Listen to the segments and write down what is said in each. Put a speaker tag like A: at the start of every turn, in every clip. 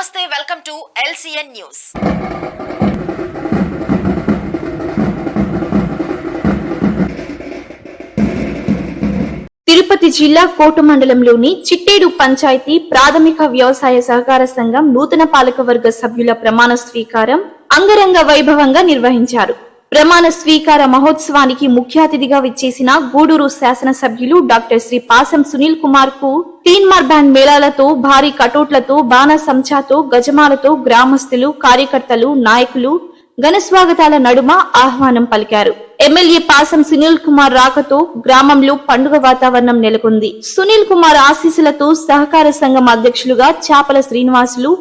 A: నమస్తే, welcome to LCN news.
B: Tirupati జిల్లా కోట మండలంలోని చిట్టేడు పంచాయతీ ప్రాథమిక వ్యవసాయ సహకార సంఘం నూతన పాలకవర్గ సభ్యుల ప్రమాణ స్వీకారం అంగరంగ వైభవంగా నిర్వహించారు. ప్రమాణ స్వీకార మహోత్సవానికి ముఖ్య అతిథిగా విచ్చేసిన గూడూరు శాసనసభ్యులు డాక్టర్ శ్రీ పాసం సునీల్ కుమార్ కు తీన్మార్ బ్యాండ్ మేళాలతో, భారీ కటౌట్లతో, బాణ సంచాతో, గజమాలతో గ్రామస్తులు, కార్యకర్తలు, నాయకులు ఘన స్వాగతాల నడుమ ఆహ్వానం పలికారు. ఎమ్మెల్యే పాసం సునీల్ కుమార్ రాకతో గ్రామంలో పండుగ వాతావరణం నెలకొంది. సునీల్ కుమార్ ఆశీస్సులతో సహకార సంఘం అధ్యక్షులుగా చాపల శ్రీనివాసులు,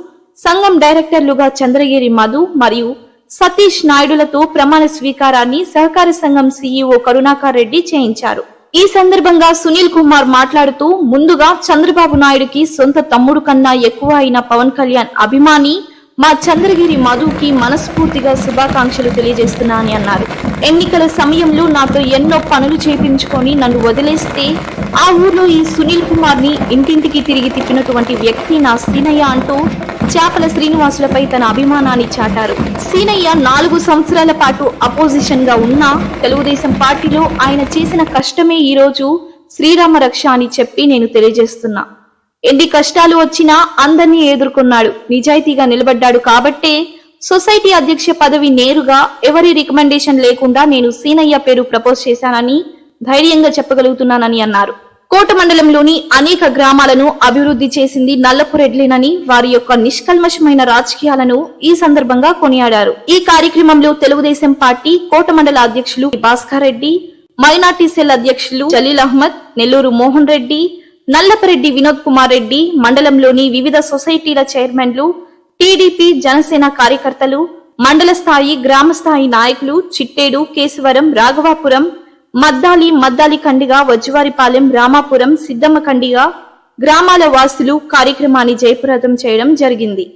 B: సంఘం డైరెక్టర్లుగా చంద్రగిరి మధు మరియు సతీష్ నాయుడులతో ప్రమాణ స్వీకారాన్ని సహకార సంఘం CEO కరుణాకర్ రెడ్డి చేయించారు. ఈ సందర్భంగా సునీల్ కుమార్ మాట్లాడుతూ, ముందుగా చంద్రబాబు నాయుడుకి సొంత తమ్ముడు కన్నా ఎక్కువ అయిన పవన్ కళ్యాణ్ అభిమాని మా చంద్రగిరి మధుకి మనస్ఫూర్తిగా శుభాకాంక్షలు తెలియజేస్తున్నానని అన్నారు. ఎన్నికల సమయంలో నాతో ఎన్నో పనులు చేపించుకొని నన్ను వదిలేస్తే ఆ ఊర్లో ఈ సునీల్ కుమార్ ని ఇంటింటికి తిరిగి తిప్పినటువంటి వ్యక్తి నా సీనయ్య అంటూ చాపల శ్రీనివాసులపై తన అభిమానాన్ని చాటారు. సీనయ్య 4 సంవత్సరాల పాటు అపోజిషన్ గా ఉన్న తెలుగుదేశం పార్టీలో ఆయన చేసిన కష్టమే ఈ రోజు శ్రీరామ రక్ష అని చెప్పి నేను తెలియజేస్తున్నా. ఎన్ని కష్టాలు వచ్చినా అందరినీ ఎదుర్కొన్నాడు, నిజాయితీగా నిలబడ్డాడు కాబట్టే సొసైటీ అధ్యక్ష పదవి నేరుగా ఎవరి రికమెండేషన్ లేకుండా నేను సీనయ్య పేరు ప్రపోజ్ చేశానని ధైర్యంగా చెప్పగలుగుతున్నానని అన్నారు. కోట మండలంలోని అనేక గ్రామాలను అభివృద్ధి చేసింది నల్లపురెడ్లేనని, వారి యొక్క నిష్కల్మషమైన రాజకీయాలను ఈ సందర్భంగా కొనియాడారు. ఈ కార్యక్రమంలో తెలుగుదేశం పార్టీ కోట మండల అధ్యక్షులు భాస్కర్ రెడ్డి, మైనార్టీ సెల్ అధ్యక్షులు జలీల్ అహ్మద్, నెల్లూరు మోహన్ రెడ్డి, నల్లపరెడ్డి వినోద్ కుమార్ రెడ్డి, మండలంలోని వివిధ సొసైటీల చైర్మన్లు, టీడీపీ జనసేన కార్యకర్తలు, మండల స్థాయి గ్రామ స్థాయి నాయకులు, చిట్టేడు, కేశవరం, రాఘవాపురం, మద్దాలి కండిగా, వజ్జువారిపాలెం, రామాపురం, సిద్దమ్మ కండిగా గ్రామాల వాసులు కార్యక్రమాన్ని జయప్రదం చేయడం జరిగింది.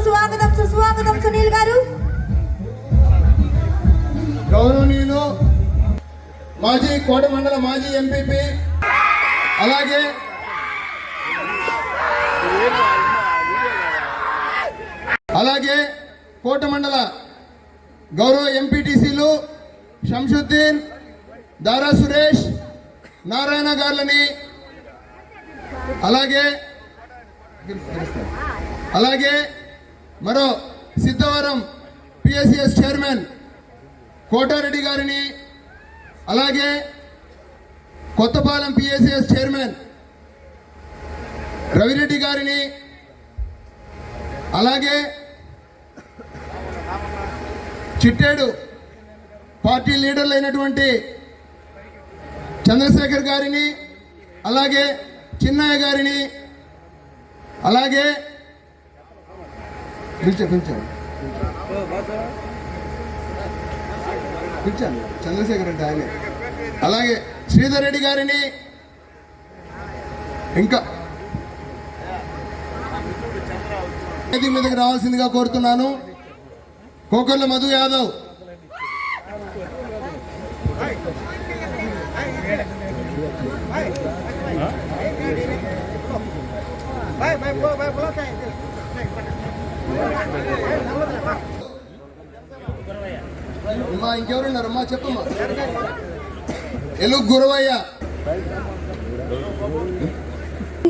C: స్వాగతం సుస్వాగతం సునీల్ గారు.
D: గౌరవనీయులు మాజీ కోట మండల మాజీ ఎంపీపీ అలాగే కోట మండల గౌరవ ఎంపీటీసీలు శంషుద్దీన్, దారా సురేష్, నారాయణ గారులని అలాగే మరో సిద్ధవరం పిఎస్సిఎస్ చైర్మన్ కోటారెడ్డి గారిని, అలాగే కొత్తపాలెం పిఎస్సిఎస్ చైర్మన్ రవిరెడ్డి గారిని, అలాగే చిట్టేడు పార్టీ లీడర్లు అయినటువంటి చంద్రశేఖర్ గారిని, అలాగే చిన్నయ్య గారిని, అలాగే పిలిచాను చంద్రశేఖర్ అంటే ఆయనే, అలాగే శ్రీధర్ రెడ్డి గారిని, ఇంకా వేదిక మీదకి రావాల్సిందిగా కోరుతున్నాను. కోకర్ల మధు యాదవ్, ఇంకెవరున్నారమ్మా చెప్పమ్మా. ఎలుగు గురవయ్య.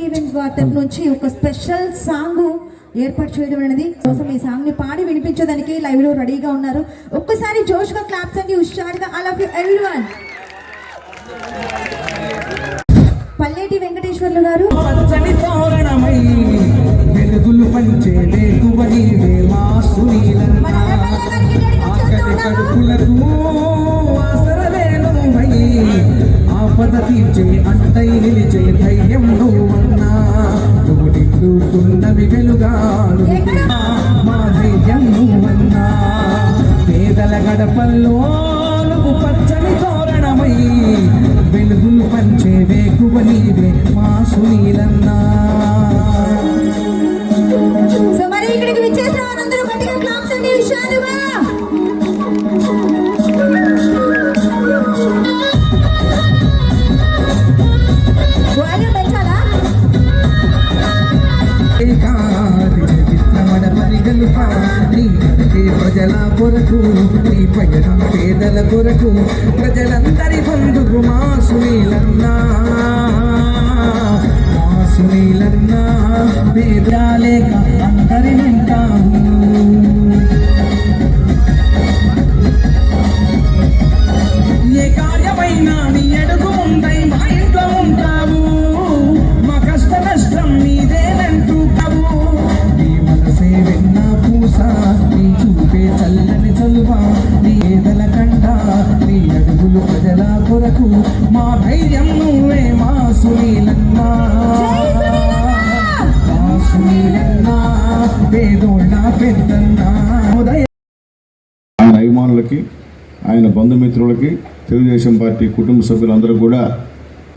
C: ఈవెంట్స్ వారి తరపు నుంచి ఒక స్పెషల్ సాంగ్ ఏర్పాటు చేయడం అనేది కోసం ఈ సాంగ్ ని పాడి వినిపించడానికి లైవ్ లో రెడీగా ఉన్నారు. ఒక్కసారి జోష్గా క్లాప్స్ అండి, హుషారుగా. I love you everyone. Palleti Venkateswarlu గారు.
E: పచ్చని తోరణమై వెలుగులు పంచే వేకువని మా సునీలన్న, ఆకలి కడుపులకు ఆసరలేనుమై ఆపద తీర్చే అంతై నిలిచే ధైర్యం నువ్వన్నా, నువ్వు నిండుకున్నవి వెలుగాలు మా ధైర్యం నువ్వన్నా, పేదల గడపల్లో నువ్వు పచ్చని తోరణమై వెలుగులు పంచే వేకువ నీవే మా సునీలన్నా.
C: సో మరి ఇక్కడికి విచ్చేసిన వారందరూ గట్టిగా క్లాప్స్ అండి, హుషారుగా. వాల్యూమ్ పెంచాలా?
E: ప్రజల కొరకు నీ పయనం పేదల కొరకు ప్రజలందరి బంధువు మా సునీలన్నా, మా సునీలన్నా, పేదలేక అందరి వింటాము. ఏ కార్యమైనా నీ అడుగు ఉందై మా ఇంట్లో ఉంటావు, మా కష్ట నష్టం నీదేనంటూ కవు, నీ మనసే వెన్న పూస, నీ చూపే చల్లని చలువా, నీ ఏదల కంట, నీ అడుగులు ప్రజల కొరకు మా ధైర్యం నువ్వే మా సునీలన్నా, మా సునీలన్నా, పేదోళ్ళ పెద్దన్నా.
F: ఆయన అభిమానులకి, ఆయన బంధుమిత్రులకి, తెలుగుదేశం పార్టీ కుటుంబ సభ్యులందరూ కూడా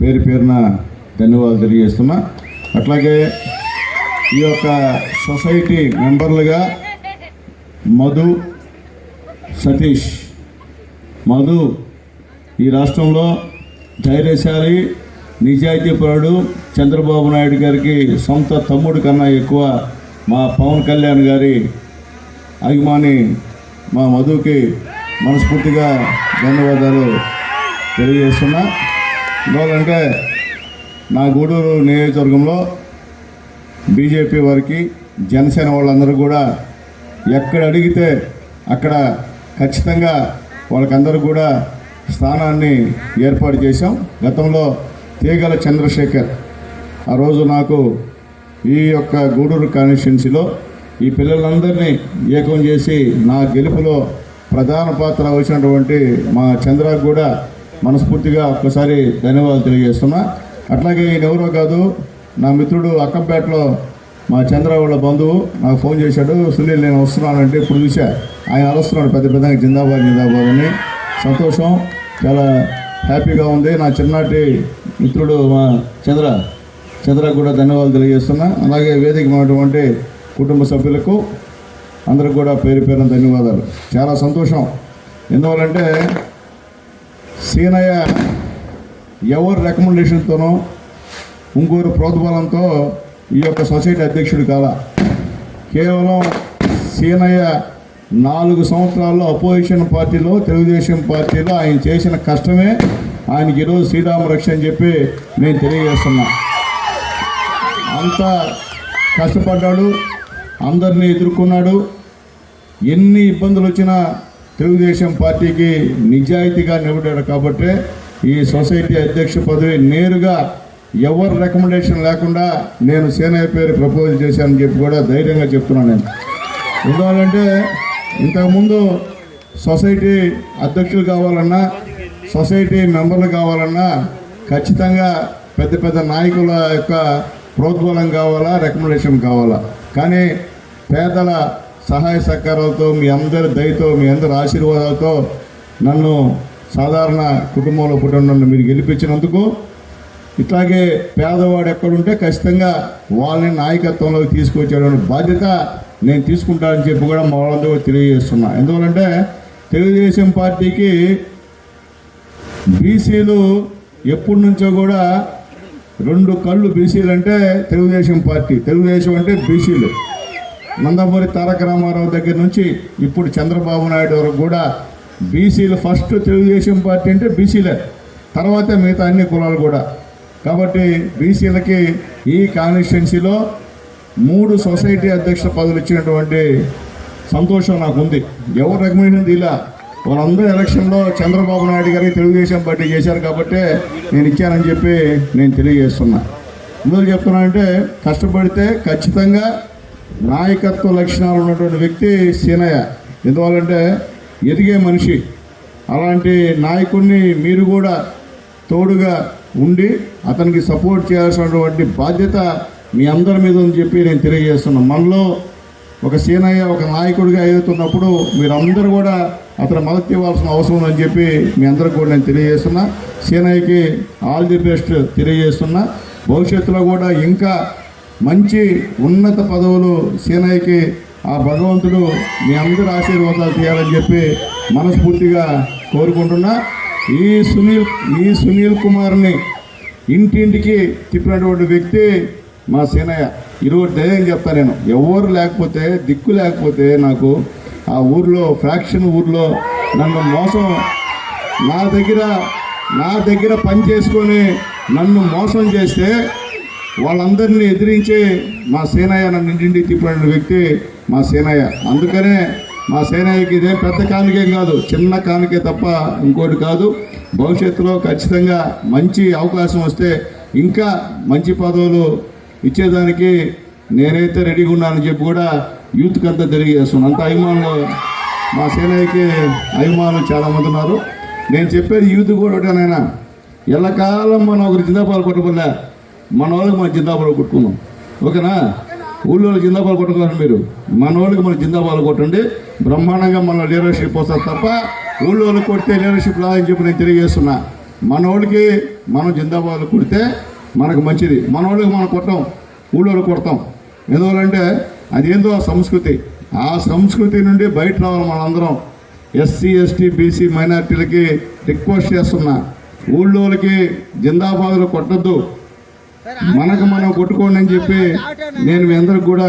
F: పేరు పేరున ధన్యవాదాలు తెలియజేస్తున్నా. అట్లాగే ఈ యొక్క సొసైటీ మెంబర్లుగా మధు, సతీష్. మధు ఈ రాష్ట్రంలో ధైర్యశాలి, నిజాయితీపరుడు, చంద్రబాబు నాయుడు గారికి సొంత తమ్ముడు కన్నా ఎక్కువ మా పవన్ కళ్యాణ్ గారి అభిమాని. మా మధుకి మనస్ఫూర్తిగా ధన్యవాదాలు తెలియజేస్తున్నా. ఎందుకంటే నా గూడూరు నియోజకవర్గంలో బీజేపీ వారికి, జనసేన వాళ్ళందరూ కూడా ఎక్కడ అడిగితే అక్కడ ఖచ్చితంగా వాళ్ళకందరూ కూడా స్థానాన్ని ఏర్పాటు చేశాం. గతంలో తీగల చంద్రశేఖర్ ఆ రోజు నాకు ఈ యొక్క గూడూరు కాన్స్టిట్యున్సీలో ఈ పిల్లలందరినీ ఏకం చేసి నా గెలుపులో ప్రధాన పాత్ర వహించినటువంటి మా చంద్రకు కూడా మనస్ఫూర్తిగా ఒక్కసారి ధన్యవాదాలు తెలియజేస్తున్నా. అట్లాగే ఈయన ఎవరో కాదు, నా మిత్రుడు అక్కంపేటలో మా చంద్ర వాళ్ళ బంధువు నాకు ఫోన్ చేశాడు, సునీల్ నేను వస్తున్నానంటే ఇప్పుడు చూసా ఆయన అరుస్తున్నాడు పెద్ద పెద్దగా జిందాబాద్ జిందాబాద్ అని. సంతోషం, చాలా హ్యాపీగా ఉంది. నా చిన్ననాటి మిత్రుడు మా చంద్రకు కూడా ధన్యవాదాలు తెలియజేస్తున్నా. అలాగే వేదిక ఉన్నటువంటి కుటుంబ సభ్యులకు, అందరికి కూడా పేరు పేరున ధన్యవాదాలు. చాలా సంతోషం. ఎందువల్లంటే సీనయ్య ఎవరి రికమెండేషన్తోనో ఇంకోరు ప్రోత్బలంతో ఈ యొక్క సొసైటీ అధ్యక్షుడు కాలా. కేవలం సీనయ్య 4 సంవత్సరాల్లో అపోజిషన్ పార్టీలో, తెలుగుదేశం పార్టీలో ఆయన చేసిన కష్టమే ఆయనకి ఈరోజు శ్రీరామ రక్ష అని చెప్పి నేను తెలియజేస్తున్నా. అంత కష్టపడ్డాడు, అందరినీ ఎదుర్కొన్నాడు. ఎన్ని ఇబ్బందులు వచ్చినా తెలుగుదేశం పార్టీకి నిజాయితీగా నిలబడ్డాడు. కాబట్టి ఈ సొసైటీ అధ్యక్ష పదవి నేరుగా ఎవరు రికమెండేషన్ లేకుండా నేను సీనయ్య పేరు ప్రపోజ్ చేశానని చెప్పి కూడా ధైర్యంగా చెప్తున్నాను. నేను ఎందువల్లంటే ఇంతకుముందు సొసైటీ అధ్యక్షులు కావాలన్నా, సొసైటీ మెంబర్లు కావాలన్నా ఖచ్చితంగా పెద్ద పెద్ద నాయకుల యొక్క ప్రోద్బలం కావాలా, రికమెండేషన్ కావాలా. కానీ పేదల సహాయ సహకారాలతో, మీ అందరి దయతో, మీ అందరి ఆశీర్వాదాలతో నన్ను సాధారణ కుటుంబంలో పుట్టిన నన్ను మీరు గెలిపించినందుకు, ఇట్లాగే పేదవాడు ఎక్కడుంటే ఖచ్చితంగా వాళ్ళని నాయకత్వంలోకి తీసుకొచ్చేటువంటి బాధ్యత నేను తీసుకుంటానని చెప్పి కూడా మా వాళ్ళందరూ తెలియజేస్తున్నా. ఎందువల్లంటే తెలుగుదేశం పార్టీకి బీసీలు ఎప్పటి నుంచో కూడా 2 కళ్ళు. బీసీలు అంటే తెలుగుదేశం పార్టీ, తెలుగుదేశం అంటే బీసీలు. నందమూరి తారక రామారావు దగ్గర నుంచి ఇప్పుడు చంద్రబాబు నాయుడు వరకు కూడా బీసీలు ఫస్ట్. తెలుగుదేశం పార్టీ అంటే బీసీలే, తర్వాత మిగతా అన్ని కులాలు కూడా. కాబట్టి బీసీలకి ఈ కాన్స్టిట్యున్సీలో 3 సొసైటీ అధ్యక్ష పదవులు ఇచ్చినటువంటి సంతోషం నాకు ఉంది. ఎవరు రికమెండేషన్ తీలా, వాళ్ళందరూ ఎలక్షన్లో చంద్రబాబు నాయుడు గారికి తెలుగుదేశం పార్టీ చేశారు కాబట్టి నేను ఇచ్చానని చెప్పి నేను తెలియజేస్తున్నా. ఎందుకు చెప్తున్నానంటే కష్టపడితే ఖచ్చితంగా నాయకత్వ లక్షణాలు ఉన్నటువంటి వ్యక్తి సీనయ్య. ఎందువల్లంటే ఎదిగే మనిషి. అలాంటి నాయకుడిని మీరు కూడా తోడుగా ఉండి అతనికి సపోర్ట్ చేయాల్సినటువంటి బాధ్యత మీ అందరి మీద అని చెప్పి నేను తెలియజేస్తున్నాను. మనలో ఒక సీనయ్య ఒక నాయకుడిగా ఎదుగుతున్నప్పుడు మీరందరూ కూడా అతను మద్దతు ఇవ్వాల్సిన అవసరం ఉందని చెప్పి మీ అందరికి కూడా నేను తెలియజేస్తున్నా. సీనయ్యకి ఆల్ ది బెస్ట్ తెలియజేస్తున్నా. భవిష్యత్తులో కూడా ఇంకా మంచి ఉన్నత పదవులు సీనయ్యకి ఆ భగవంతుడు మీ అందరి ఆశీర్వాదాలు తీయాలని చెప్పి మనస్ఫూర్తిగా కోరుకుంటున్నా. ఈ సునీల్ కుమార్ని ఇంటింటికి తిప్పినటువంటి వ్యక్తి మా సీనయ్య. ఈరోజు ధైర్యం చెప్తా, నేను ఎవరు లేకపోతే, దిక్కు లేకపోతే నాకు ఆ ఊర్లో ఫ్రాక్షన్ ఊర్లో నన్ను మోసం, నా దగ్గర పని చేసుకొని నన్ను మోసం చేస్తే వాళ్ళందరినీ ఎదిరించి మా సీనయ్య నన్ను ఇంటింటికి తిప్పిన వ్యక్తి మా సీనయ్య. అందుకనే మా సీనయ్యకి ఇదే పెద్ద కానుకేం కాదు, చిన్న కానుకే తప్ప ఇంకోటి కాదు. భవిష్యత్తులో ఖచ్చితంగా మంచి అవకాశం వస్తే ఇంకా మంచి పదవులు ఇచ్చేదానికి నేనైతే రెడీగా ఉన్నానని చెప్పి కూడా యూత్కి అంతా తెలియజేస్తున్నాను. అంత అభిమానులు మా సీనయ్యకి అభిమానులు చాలామంది ఉన్నారు. నేను చెప్పేది యూత్ కూడా ఒకటేనైనా, ఎల్లకాలం మనం ఒకరు జిందాబాలు కొట్టబోలే, మన వాళ్ళకి మనం జిందాబాలు కొట్టుకుందాం. ఓకేనా? ఊళ్ళో జిందాబాలు కొట్టుకోవాలి మీరు, మన వాళ్ళకి మనం జిందాబాలు కొట్టండి. బ్రహ్మాండంగా మన లీడర్షిప్ వస్తారు తప్ప ఊళ్ళో వాళ్ళకి కొడితే లీడర్షిప్ రాదని చెప్పి నేను తెలియజేస్తున్నా. మన వాళ్ళకి మనం జిందాబాలు కొడితే మనకు మంచిది. మన వాళ్ళకి మనం కొట్టాం, ఊళ్ళో కొడతాం. ఎందువల్లంటే అదేందో ఆ సంస్కృతి. ఆ సంస్కృతి నుండి బయట రావాలి మనందరం. ఎస్సీ ఎస్టీ బీసీ మైనార్టీలకి రిక్వెస్ట్ చేస్తున్నా, ఊళ్ళోకి జిందాబాదులు కొట్టద్దు, మనకు మనం కొట్టుకోండి అని చెప్పి నేను మీ అందరికి కూడా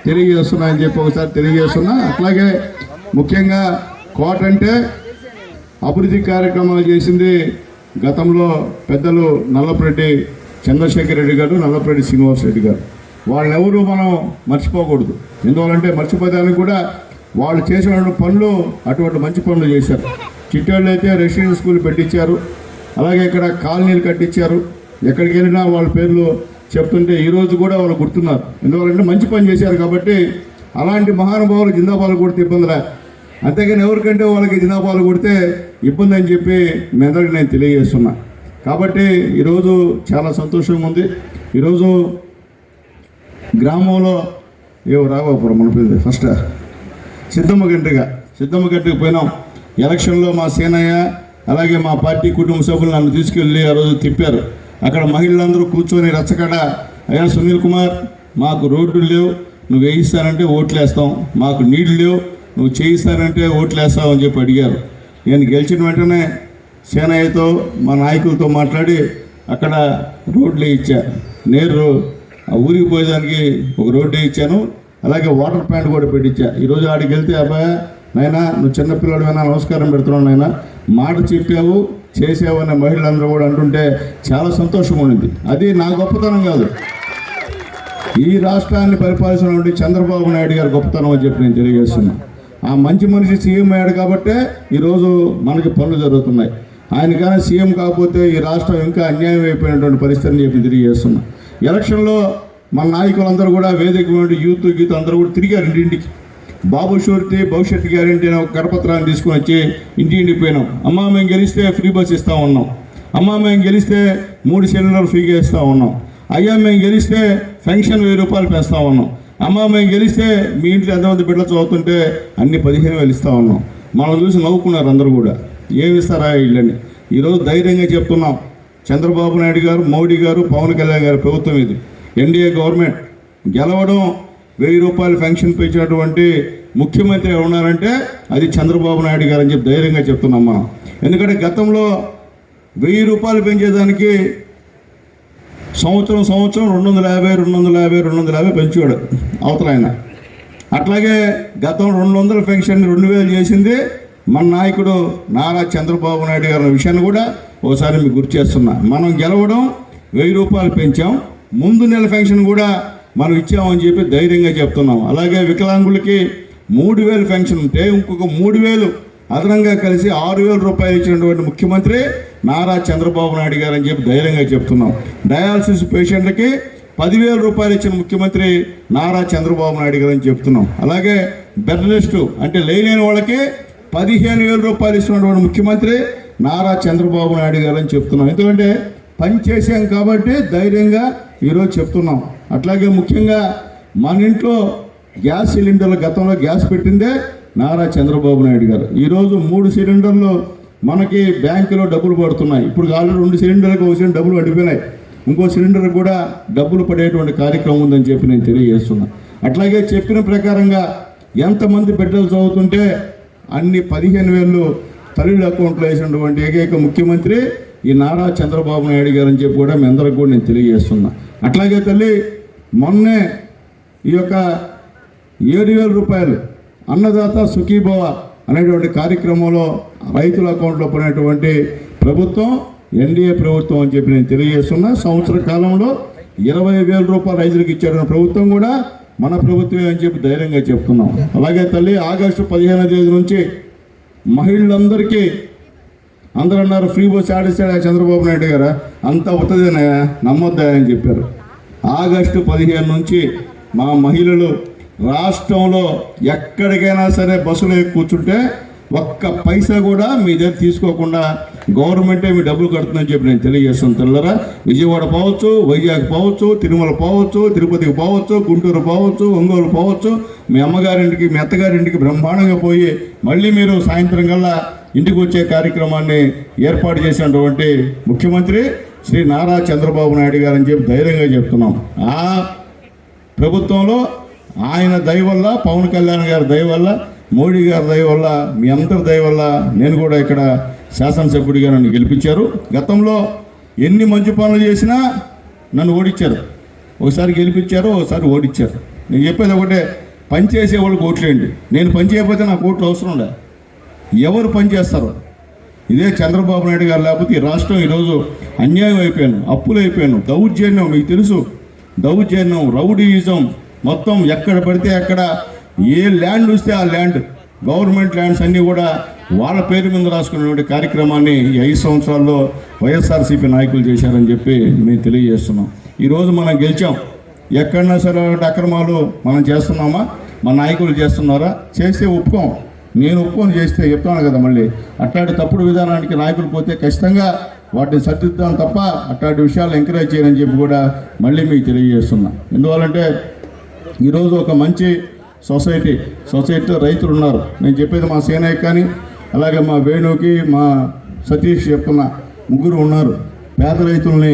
F: తెలియజేస్తున్నా అని చెప్పి ఒకసారి తెలియజేస్తున్నా. అట్లాగే ముఖ్యంగా కోట అంటే అభివృద్ధి కార్యక్రమాలు చేసింది గతంలో పెద్దలు నల్లపరెడ్డి చంద్రశేఖర్ రెడ్డి గారు, నల్లపరెడ్డి శ్రీనివాస్ రెడ్డి గారు. వాళ్ళెవరూ మనం మర్చిపోకూడదు. ఎందువల్లంటే మర్చిపోతానికి కూడా వాళ్ళు చేసిన పనులు అటువంటి మంచి పనులు చేశారు. చిట్టేళ్ళు అయితే రెసిడెన్షియల్ స్కూల్ పెట్టించారు, అలాగే ఇక్కడ కాలనీలు కట్టించారు. ఎక్కడికి వెళ్ళినా వాళ్ళ పేర్లు చెప్తుంటే ఈరోజు కూడా వాళ్ళు గుర్తున్నారు. ఎందువల్లంటే మంచి పని చేశారు. కాబట్టి అలాంటి మహానుభావులు జిందాబాలు కొడితే ఇబ్బందిలే, అంతేగాని ఎవరికంటే వాళ్ళకి జిందాబాలు కొడితే ఇబ్బంది అని చెప్పి మీ అందరికీ నేను తెలియజేస్తున్నా. కాబట్టి ఈరోజు చాలా సంతోషంగా ఉంది. ఈరోజు గ్రామంలో రాఘవాపురం మన పేరు ఫస్ట్ సిద్ధమ్మగంటికి పోయినాం. ఎలక్షన్లో మా సీనయ్య అలాగే మా పార్టీ కుటుంబ సభ్యులు నన్ను తీసుకెళ్ళి ఆ రోజు తిప్పారు. అక్కడ మహిళలందరూ కూర్చొని రచ్చకడ, అయ్యా సునీల్ కుమార్, మాకు రోడ్లు లేవు, నువ్వు వేయిస్తానంటే ఓట్లు వేస్తాం, మాకు నీళ్లు లేవు, నువ్వు చేయిస్తానంటే ఓట్లు వేస్తావు అని చెప్పి అడిగారు. నేను గెలిచిన వెంటనే సేనయ్యతో మా నాయకులతో మాట్లాడి అక్కడ రోడ్లు ఇచ్చా. నేరు ఆ ఊరికి పోయేదానికి ఒక రోడ్డు ఇచ్చాను, అలాగే వాటర్ ప్లాంట్ కూడా పెట్టించా. ఈరోజు ఆడికి వెళ్తే అబ్బాయి నాయనా నువ్వు చిన్నపిల్లడివైనా నమస్కారం పెడుతున్నావు నాయనా, మాట చెప్పావు చేసావు అనే మహిళలందరూ కూడా అంటుంటే చాలా సంతోషం ఉండింది. అది నా గొప్పతనం కాదు, ఈ రాష్ట్రాన్ని పరిపాలిస్తున్నటువంటి చంద్రబాబు నాయుడు గారి గొప్పతనం అని చెప్పి నేను తెలియజేస్తున్నాను. ఆ మంచి మనిషి సీఎం అయ్యాడు కాబట్టే ఈరోజు మనకి పనులు జరుగుతున్నాయి. ఆయన కానీ సీఎం కాకపోతే ఈ రాష్ట్రం ఇంకా అన్యాయం అయిపోయినటువంటి పరిస్థితిని చెప్పి తెలియజేస్తున్నాం. ఎలక్షన్లో మన నాయకులందరూ కూడా వేదిక యూత్ గీత అందరూ కూడా తిరిగారు ఇంటింటికి. బాబు షూరిటీ భవిష్యత్తు గ్యారెంటీ అనే ఒక కరపత్రాన్ని తీసుకుని వచ్చి ఇంటింటికి పోయినాం. అమ్మ మేము గెలిస్తే ఫ్రీ బస్ ఇస్తూ ఉన్నాం, అమ్మ మేము గెలిస్తే 3 సిలిండర్లు ఫ్రీగా ఇస్తూ ఉన్నాం, అయ్యా మేము గెలిస్తే పెన్షన్ 1000 రూపాయలు పెంచుతూ ఉన్నాం, అమ్మ మేము గెలిస్తే మీ ఇంట్లో ఎంతమంది బిడ్డలు చదువుతుంటే అన్ని 15,000 ఇస్తూ ఉన్నాం. మనం చూసి నవ్వుకున్నారు అందరూ కూడా, ఏమి ఇస్తారా వీళ్ళని. ఈరోజు ధైర్యంగా చెప్తున్నాం, చంద్రబాబు నాయుడు గారు, మోడీ గారు, పవన్ కళ్యాణ్ గారి ప్రభుత్వం ఇది, ఎన్డీఏ గవర్నమెంట్ గెలవడం 1000 రూపాయలు పెన్షన్ పెంచినటువంటి ముఖ్యమంత్రి ఉన్నారంటే అది చంద్రబాబు నాయుడు గారు అని చెప్పి ధైర్యంగా చెప్తున్నాం మనం. ఎందుకంటే గతంలో 1000 రూపాయలు పెంచేదానికి సంవత్సరం 250 పెంచాడు అవతల ఆయన. అట్లాగే గతం 200 పెన్షన్ 2000 చేసింది మన నాయకుడు నారా చంద్రబాబు నాయుడు గారి విషయాన్ని కూడా ఒకసారి మీకు గుర్తు చేస్తున్నా. మనం గెలవడం 1000 రూపాయలు పెంచాం, ముందు నెల పెన్షన్ కూడా మనం ఇచ్చామని చెప్పి ధైర్యంగా చెప్తున్నాం. అలాగే వికలాంగులకి 3000 పెన్షన్ ఉంటే ఇంకొక 3000 అదనంగా కలిసి 6000 రూపాయలు ఇచ్చినటువంటి ముఖ్యమంత్రి నారా చంద్రబాబు నాయుడు గారు అని చెప్పి ధైర్యంగా చెప్తున్నాం. డయాలసిస్ పేషెంట్లకి 10,000 రూపాయలు ఇచ్చిన ముఖ్యమంత్రి నారా చంద్రబాబు నాయుడు గారు అని చెప్తున్నాం. అలాగే బెడ్ రెస్ట్ అంటే లేని వాళ్ళకి 15,000 రూపాయలు ఇస్తున్నటువంటి ముఖ్యమంత్రి నారా చంద్రబాబు నాయుడు గారు అని చెప్తున్నాం. ఎందుకంటే పని చేసాం కాబట్టి ధైర్యంగా ఈరోజు చెప్తున్నాం. అట్లాగే ముఖ్యంగా మన ఇంట్లో గ్యాస్ సిలిండర్లు గతంలో గ్యాస్ పెట్టిందే నారా చంద్రబాబు నాయుడు గారు. ఈరోజు 3 సిలిండర్లు మనకి బ్యాంకులో డబ్బులు పడుతున్నాయి. ఇప్పుడు ఆల్రెడీ 2 సిలిండర్లకు ఒక సిలిండర్ డబ్బులు పడిపోయినాయి, ఇంకో సిలిండర్ కూడా డబ్బులు పడేటువంటి కార్యక్రమం ఉందని చెప్పి నేను తెలియజేస్తున్నా. అట్లాగే చెప్పిన ప్రకారంగా ఎంతమంది బిడ్డలు చదువుతుంటే అన్ని 15,000 తల్లుల అకౌంట్లో వేసినటువంటి ఏకైక ముఖ్యమంత్రి ఈ నారా చంద్రబాబు నాయుడు గారు అని చెప్పి కూడా మీ అందరికి కూడా నేను తెలియజేస్తున్నా. అట్లాగే తల్లి మొన్నే ఈ యొక్క 7,000 రూపాయలు అన్నదాత సుఖీభవ అనేటువంటి కార్యక్రమంలో రైతుల అకౌంట్లో పడినటువంటి ప్రభుత్వం ఎన్డీఏ ప్రభుత్వం అని చెప్పి నేను తెలియజేస్తున్నా. సంవత్సర కాలంలో 20,000 రూపాయలు రైతులకు ఇచ్చారన్న ప్రభుత్వం కూడా మన ప్రభుత్వమే అని చెప్పి ధైర్యంగా చెప్తున్నాం. అలాగే తల్లి ఆగస్టు 15వ తేదీ నుంచి మహిళలందరికీ అందరూ అన్నారు ఫ్రీ బస్ ఆడిస్తాడా చంద్రబాబు నాయుడు గారా, అంతా అవుతుందనే నమ్మొద్దా అని చెప్పారు. ఆగస్టు 15 నుంచి మా మహిళలు రాష్ట్రంలో ఎక్కడికైనా సరే బస్సులో కూర్చుంటే ఒక్క పైసా కూడా మీ దగ్గర తీసుకోకుండా గవర్నమెంటే మీ డబ్బులు కడుతుందని చెప్పి నేను తెలియజేస్తాను. తెల్లరా విజయవాడ పోవచ్చు, వైజాగ్ పోవచ్చు, తిరుమల పోవచ్చు, తిరుపతికి పోవచ్చు, గుంటూరు పోవచ్చు, ఒంగోలు పోవచ్చు, మీ అమ్మగారింటికి మీ అత్తగారింటికి బ్రహ్మాండంగా పోయి మళ్ళీ మీరు సాయంత్రం కల్లా ఇంటికి వచ్చే కార్యక్రమాన్ని ఏర్పాటు చేసినటువంటి ముఖ్యమంత్రి శ్రీ నారా చంద్రబాబు నాయుడు గారు అని చెప్పి ధైర్యంగా చెప్తున్నాం. ఆ ప్రభుత్వంలో ఆయన దయ వల్ల, పవన్ కళ్యాణ్ గారి దయ వల్ల, మోడీ గారి దయ వల్ల, మీ అందరి దయ వల్ల నేను కూడా ఇక్కడ శాసనసభ్యుడిగా నన్ను గెలిపించారు. గతంలో ఎన్ని మంచి పనులు చేసినా నన్ను ఓడించారు, ఒకసారి గెలిపించారు, ఒకసారి ఓడించారు. నేను చెప్పేది ఒకటే, పని చేసే వాళ్ళకి ఓట్లేండి. నేను పని చేయకపోతే నాకు ఓట్లు అవసరం లే, ఎవరు పని చేస్తారు? ఇదే చంద్రబాబు నాయుడు గారు లేకపోతే ఈ రాష్ట్రం ఈరోజు అన్యాయం అయిపోయాను, అప్పులు అయిపోయాను, దౌర్జన్యం మీకు తెలుసు, దౌర్జన్యం, రౌడీయిజం మొత్తం ఎక్కడ పడితే అక్కడ ఏ ల్యాండ్ వస్తే ఆ ల్యాండ్, గవర్నమెంట్ ల్యాండ్స్ అన్నీ కూడా వాళ్ళ పేరు మీద రాసుకునేటువంటి కార్యక్రమాన్ని ఈ 5 సంవత్సరాల్లో వైఎస్ఆర్సీపీ నాయకులు చేశారని చెప్పి మేము తెలియజేస్తున్నాం. ఈరోజు మనం గెలిచాం, ఎక్కడన్నా సరే అక్రమాలు మనం చేస్తున్నామా, మన నాయకులు చేస్తున్నారా? చేస్తే ఒప్పుకోం, నేను ఒప్పుకొని చేస్తే చెప్తాను కదా. మళ్ళీ అట్లాంటి తప్పుడు విధానానికి నాయకులు పోతే ఖచ్చితంగా వాటిని సర్దిద్దాం తప్ప అట్లాంటి విషయాలు ఎంకరేజ్ చేయని చెప్పి కూడా మళ్ళీ మీకు తెలియజేస్తున్నా. ఎందువల్లంటే ఈరోజు ఒక మంచి సొసైటీలో రైతులు ఉన్నారు. నేను చెప్పేది మా సేనయ్య కానీ అలాగే మా వేణుకి మా సతీష్ చెప్తున్న ముగ్గురు ఉన్నారు. పేద రైతుల్ని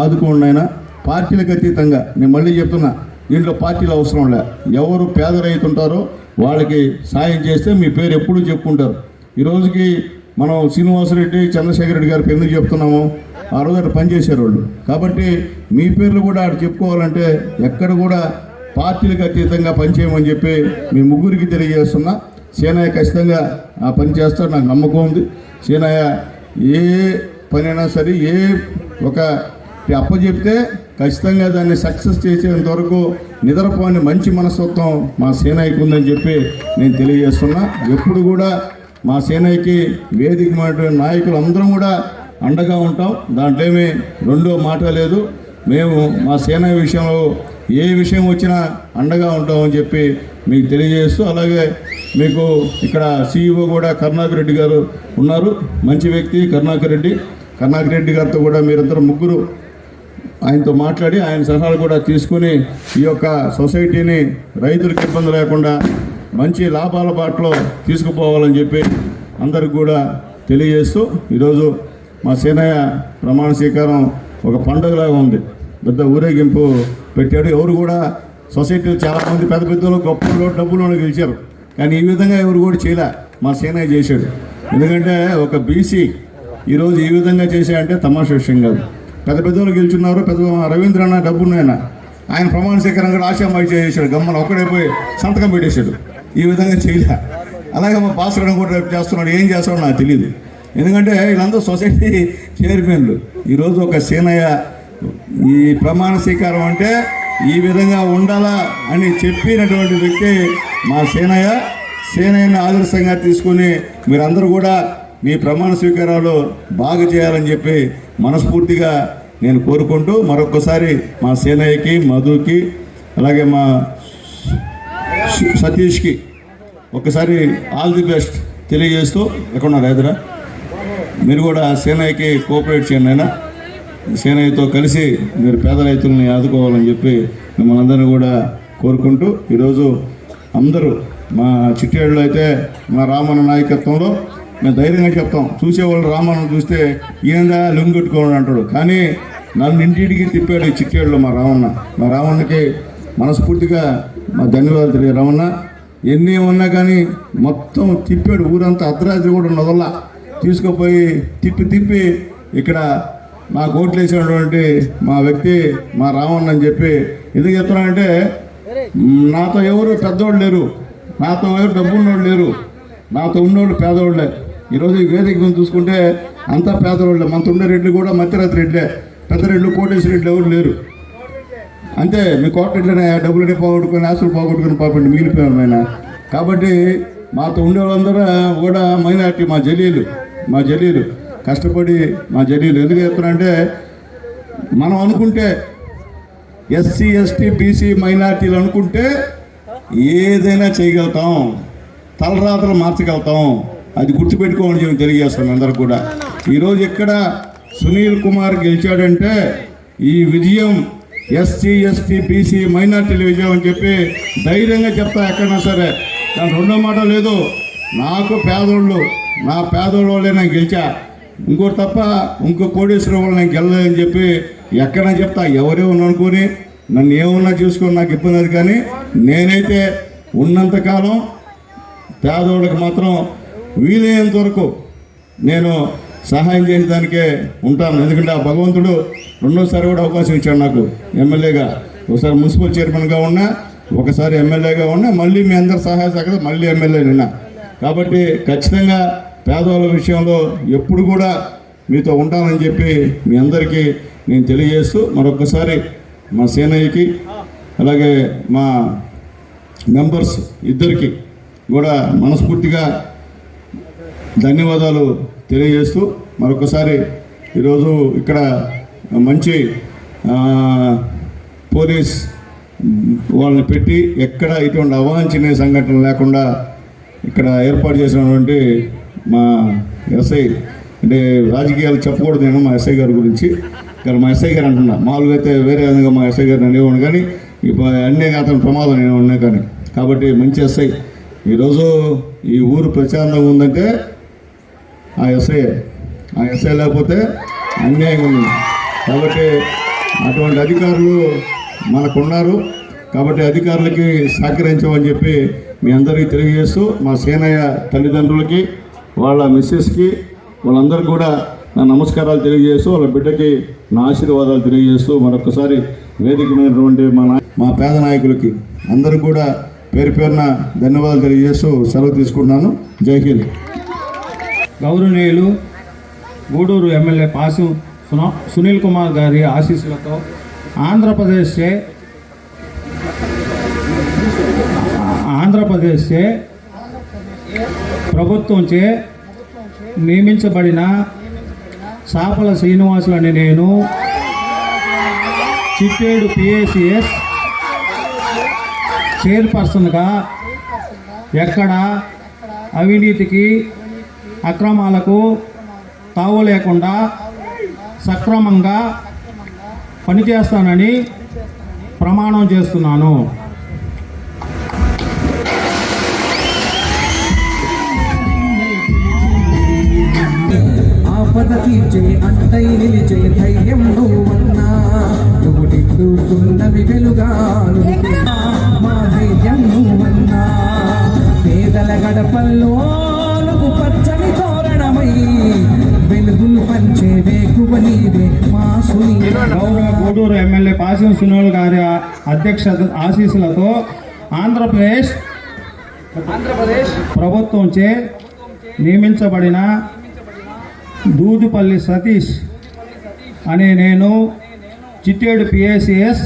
F: ఆదుకోండి అయినా పార్టీలకు అతీతంగా. నేను మళ్ళీ చెప్తున్నా, దీంట్లో పార్టీలు అవసరం లే. ఎవరు పేద రైతు ఉంటారో వాళ్ళకి సాయం చేస్తే మీ పేరు ఎప్పుడూ చెప్పుకుంటారు. ఈ రోజుకి మనం శ్రీనివాసరెడ్డి, చంద్రశేఖర్ రెడ్డి గారికి ఎందుకు చెప్తున్నాము, ఆ రోజు అక్కడ పనిచేశారు వాళ్ళు. కాబట్టి మీ పేర్లు కూడా అక్కడ చెప్పుకోవాలంటే ఎక్కడ కూడా పార్టీలకు అతీతంగా పనిచేయమని చెప్పి మీ ముగ్గురికి తెలియజేస్తున్నా. సేనయ్య ఖచ్చితంగా ఆ పని చేస్తాడు, నాకు నమ్మకం ఉంది. సేనయ్య ఏ పనైనా సరే, ఏ ఒక అప్పచెప్తే ఖచ్చితంగా దాన్ని సక్సెస్ చేసేంత వరకు నిద్రపోని మంచి మనస్తత్వం మా సేనయ్యకు ఉందని చెప్పి నేను తెలియజేస్తున్నా. ఎప్పుడు కూడా మా సేనయ్యకి వేదిక నాయకులు అందరం కూడా అండగా ఉంటాం. దాంట్లో ఏమీ రెండో మాట లేదు. మేము మా సేనయ్య విషయంలో ఏ విషయం వచ్చినా అండగా ఉంటామని చెప్పి మీకు తెలియజేస్తూ, అలాగే మీకు ఇక్కడ CEO కూడా కరుణాకర్ రెడ్డి గారు ఉన్నారు. మంచి వ్యక్తి కరుణాకర్ రెడ్డి గారితో కూడా మీరందరూ ముగ్గురు ఆయనతో మాట్లాడి ఆయన సలహాలు కూడా తీసుకుని ఈ యొక్క సొసైటీని రైతులకు ఇబ్బంది లేకుండా మంచి లాభాల బాటలో తీసుకుపోవాలని చెప్పి అందరికి కూడా తెలియజేస్తూ, ఈరోజు మా సేనయ్య ప్రమాణ స్వీకారం ఒక పండుగలాగా ఉంది. పెద్ద ఊరేగింపు పెట్టాడు. ఎవరు కూడా సొసైటీలో చాలామంది పెద్ద పెద్దలు గొప్పలో డబ్బులు గెలిచారు, కానీ ఈ విధంగా ఎవరు కూడా చేయలే. మా సేనయ్య చేశాడు. ఎందుకంటే ఒక బీసీ ఈరోజు ఈ విధంగా చేశాడంటే తమాషా విషయం కాదు. పెద్ద పెద్దలు గెలుచున్నారు. పెద్ద రవీంద్ర అన్న డబ్బున్నాయన, ఆయన ప్రమాణ స్వీకారం కూడా ఆశామాయి చేశాడు. గమ్మలు ఒక్కడైపోయి సంతకం పెట్టేశాడు. ఈ విధంగా చేయలే. అలాగే మా భాస్కరన్ కూడా రేపు చేస్తున్నాడు. ఏం చేస్తాడో నాకు తెలియదు. ఎందుకంటే వీళ్ళందరూ సొసైటీ చైర్మన్లు. ఈరోజు ఒక సేనయ్య ఈ ప్రమాణ స్వీకారం అంటే ఈ విధంగా ఉండాలా అని చెప్పినటువంటి వ్యక్తి మా సేనయ్యని ఆదర్శంగా తీసుకుని మీరందరూ కూడా మీ ప్రమాణ స్వీకారాలు బాగా చేయాలని చెప్పి మనస్ఫూర్తిగా నేను కోరుకుంటూ, మరొకసారి మా సేనయ్యకి, మధుకి, అలాగే మా సతీష్కి ఒకసారి ఆల్ ది బెస్ట్ తెలియజేస్తూ, ఎక్కడున్నారు హైదరా, మీరు కూడా సేనయ్యకి కోఆపరేట్ చేయండి. అయినా సేనయ్యతో కలిసి మీరు పేద రైతుల్ని ఆదుకోవాలని చెప్పి మిమ్మల్ని అందరినీ కూడా కోరుకుంటూ, ఈరోజు అందరూ మా చిట్టేళ్ళు అయితే మా రామన్న నాయకత్వంలో మేము ధైర్యంగా చెప్తాం. చూసేవాళ్ళు రామన్న చూస్తే ఈయన లుంగెట్టుకోవాలని అంటాడు, కానీ నన్ను ఇంటింటికి తిప్పాడు ఈ చిట్టేళ్ళు మా రామన్నకి మనస్ఫూర్తిగా మా ధన్యవాదాలు తెలియ. రామన్న ఎన్ని ఉన్నా కానీ మొత్తం తిప్పాడు. ఊరంతా అర్ధరాత్రి కూడా నదల్లా తీసుకుపోయి తిప్పి ఇక్కడ నాకు ఓట్లు వేసినటువంటి మా వ్యక్తి మా రామన్న అని చెప్పి ఎందుకు చెప్తున్నానంటే, నాతో ఎవరు పెద్దవాళ్ళు లేరు, నాతో ఎవరు డబ్బున్నోళ్ళు లేరు, నాతో ఉన్నోళ్ళు పేదవాళ్ళే. ఈరోజు ఈ వేదిక మీద చూసుకుంటే అంతా పేదవాళ్ళే. మనతో ఉండే రెడ్లు కూడా మధ్యరాత్రి రెడ్లే, పెద్ద రెడ్లు, కోటేశ్వర రెడ్లు ఎవరు లేరు. అంతే, మీ కోట రెడ్లనే డబ్బులనే పోగొట్టుకొని, ఆస్తులు పోగొట్టుకొని పాపండి మిగిలిపోయారు ఆయన. కాబట్టి మాతో ఉండే వాళ్ళందరూ కూడా మైనార్టీ, మా జలీలు కష్టపడి మా జలీలు. ఎందుకు చెప్తున్నారంటే, మనం అనుకుంటే SC, ST, BC మైనార్టీలు అనుకుంటే ఏదైనా చేయగలుగుతాం, తలరాతలు మార్చగలుగుతాం. అది గుర్తుపెట్టుకోమని చెప్పి తెలియజేస్తాం అందరూ కూడా. ఈరోజు ఇక్కడ సునీల్ కుమార్ గెలిచాడంటే ఈ విజయం SC, ST, BC మైనార్టీల విజయం అని చెప్పి ధైర్యంగా చెప్తా. ఎక్కడైనా సరే దాని రెండో మాట లేదు. నాకు నా పేదోళ్ళ వాళ్ళే నేను గెలిచా, ఇంకోటి తప్ప ఇంకో కోటేశ్వరం వాళ్ళు నేను గెలలేదని చెప్పి ఎక్కడైనా చెప్తా. ఎవరేమన్నా అనుకుని నన్ను ఏమన్నా చూసుకొని నాకు ఇబ్బంది అది, కానీ నేనైతే ఉన్నంతకాలం పేదోళ్ళకి మాత్రం వీలైనంత వరకు నేను సహాయం చేయడానికే ఉంటాను. ఎందుకంటే ఆ భగవంతుడు రెండోసారి కూడా అవకాశం ఇచ్చాడు నాకు ఎమ్మెల్యేగా. ఒకసారి మున్సిపల్ చైర్మన్గా ఉన్నా, ఒకసారి ఎమ్మెల్యేగా ఉన్నా, మళ్ళీ మీ అందరి సహాయ సహకారం మళ్ళీ ఎమ్మెల్యే నిన్నా. కాబట్టి ఖచ్చితంగా పేదవాళ్ళ విషయంలో ఎప్పుడు కూడా మీతో ఉంటానని చెప్పి మీ అందరికీ నేను తెలియజేస్తూ, మరొకసారి మా సేనయ్యకి అలాగే మా మెంబర్స్ ఇద్దరికి కూడా మనస్ఫూర్తిగా ధన్యవాదాలు తెలియజేస్తూ, మరొకసారి ఈరోజు ఇక్కడ మంచి పోలీస్ వాళ్ళని పెట్టి ఎక్కడ ఇటువంటి అవాంఛనీయ సంఘటనలు లేకుండా ఇక్కడ ఏర్పాటు చేసినటువంటి మా ఎస్ఐ, అంటే రాజకీయాలు చెప్పకూడదు నేను మా ఎస్ఐ గారి గురించి, ఇక్కడ మా ఎస్ఐ గారు అంటున్నా. మామూలుగా అయితే వేరే విధంగా మా ఎస్ఐ గారిని అనేవాడు, కానీ ఇప్పుడు అన్నీ అతను ప్రమాదం నేను ఉన్నా. కానీ కాబట్టి మంచి ఎస్ఐ. ఈరోజు ఈ ఊరు ప్రచారంగా ఉందంటే ఆ ఎస్ఐ లేకపోతే అన్యాయం ఉంది. కాబట్టి అటువంటి అధికారులు మనకున్నారు. కాబట్టి అధికారులకి సహకరించమని చెప్పి మీ అందరికీ తెలియజేస్తూ మా సేనయ్య తల్లిదండ్రులకి వాళ్ళ మిస్సెస్కి వాళ్ళందరికీ కూడా నా నమస్కారాలు తెలియజేస్తూ వాళ్ళ బిడ్డకి నా ఆశీర్వాదాలు తెలియజేస్తూ మరొకసారి వేదిక మీదటువంటి మా పేద నాయకులకి అందరూ కూడా పేరు పేరున ధన్యవాదాలు తెలియజేస్తూ సెలవు తీసుకుంటున్నాను. జై హింద్.
G: గౌరవనీయులు గూడూరు ఎమ్మెల్యే పాసు సునీల్ కుమార్ గారి ఆశీస్సులతో ఆంధ్రప్రదేశ్ ప్రభుత్వంచే నియమించబడిన చాపల శ్రీనివాసులు అనే నేను చిట్టేడు PACS చైర్పర్సన్గా ఎక్కడ అవినీతికి అక్రమాలకు తావు లేకుండా సక్రమంగా పనిచేస్తానని ప్రమాణం చేస్తున్నాను.
E: ఆపద తీర్చే అంతై నిలిచే ధైర్యం నువ్వన్నా నువ్వు నిండుతున్నవి వెలుగాలు మా ధైర్యం నువ్వన్నా పేదల గడపల్లో నువ్వు పచ్చని తోరణమై వెలుగులు పంచే వేకువ నీవే మా సునీల్.
G: గౌరవ గూడూరు ఎమ్మెల్యే పాసం సునీల్ గారి అధ్యక్ష ఆశీస్సులతో ఆంధ్రప్రదేశ్ ప్రభుత్వంచే నియమించబడిన దూదుపల్లి సతీష్ అనే నేను చిట్టేడు PACS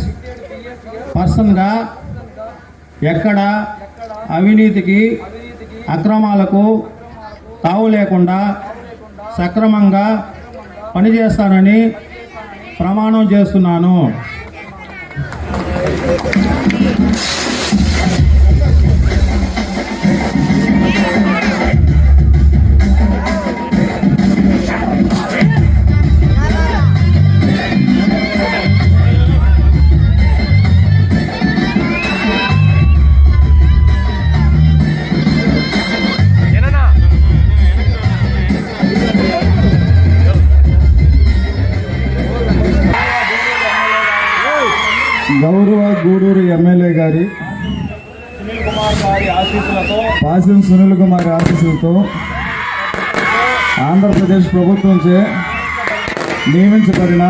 G: పర్సన్గా ఎక్కడ అవినీతికి అక్రమాలకు తావు లేకుండా సక్రమంగా పనిచేస్తానని ప్రమాణం చేస్తున్నాను.
F: గౌరవ గూడూరు ఎమ్మెల్యే గారి పాసం సునీల్ కుమార్ ఆశీస్సులతో ఆంధ్రప్రదేశ్ ప్రభుత్వంచే నియమించబడిన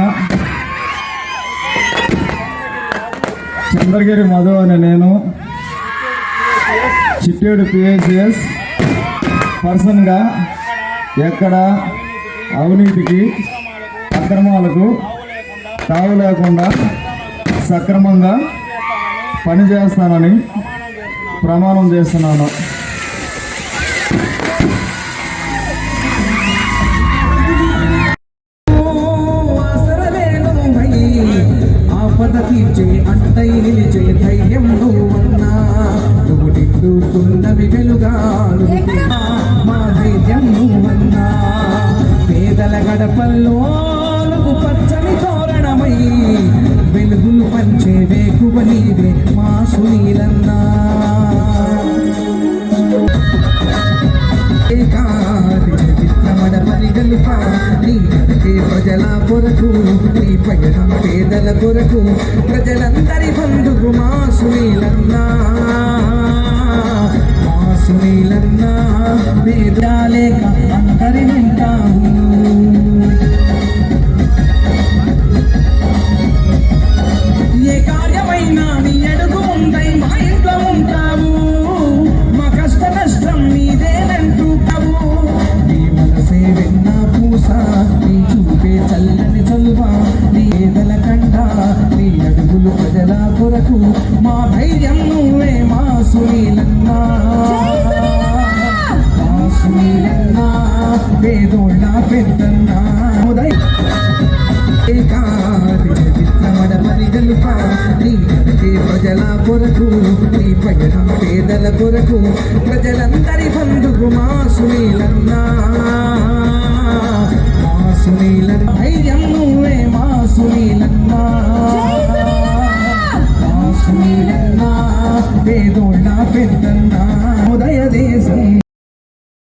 F: చంద్రగిరి మధు అనే నేను చిట్టేడు PACS పర్సన్గా ఎక్కడ అవినీతికి అక్రమాలకు తావు లేకుండా సక్రమంగా పనిచేస్తానని ప్రమాణం చేస్తున్నాను.
E: ఆపద తీర్చే అంతై నిలిచే ధైర్యం నువ్వన్నా నువ్వు నిండుతున్నవి వెలుగాలు మా ధైర్యం నువ్వన్నా పేదల గడపల్లో నువ్వు పచ్చని తోరణమై వెలుగులు పంచే వేకువ నీవే మా సునీలన్నా. పరిగలుప నీ నడిచే ప్రజల కొరకు నీ పయనం పేదల కొరకు ప్రజలందరి బంధువు మా సునీలన్నా పేదాలేక అందరి వింటాము. ఏ కార్యమైనా నీ అడుగు ముందై మా ఇంట్లో ఉంటావు మా కష్ట నష్టం నీదేనంటూ నీ మనసే వెన్న పూస నీ చూపే చల్లని చలువా నీ ఏదల కంట నీ అడుగులు ప్రజల కొరకు మా ధైర్యం నువ్వే మా సునీలన్నా పేదోళ్ళ పెద్దన్నా పరిగలుప నీ నడిచే ప్రజల కొరకు నీ పయనం పేదల కొరకు ప్రజలందరి బంధువు మా సునీలన్నా ధైర్యం నువ్వే మా సునీలన్నా పేదోళ్ళ పెద్దన్నా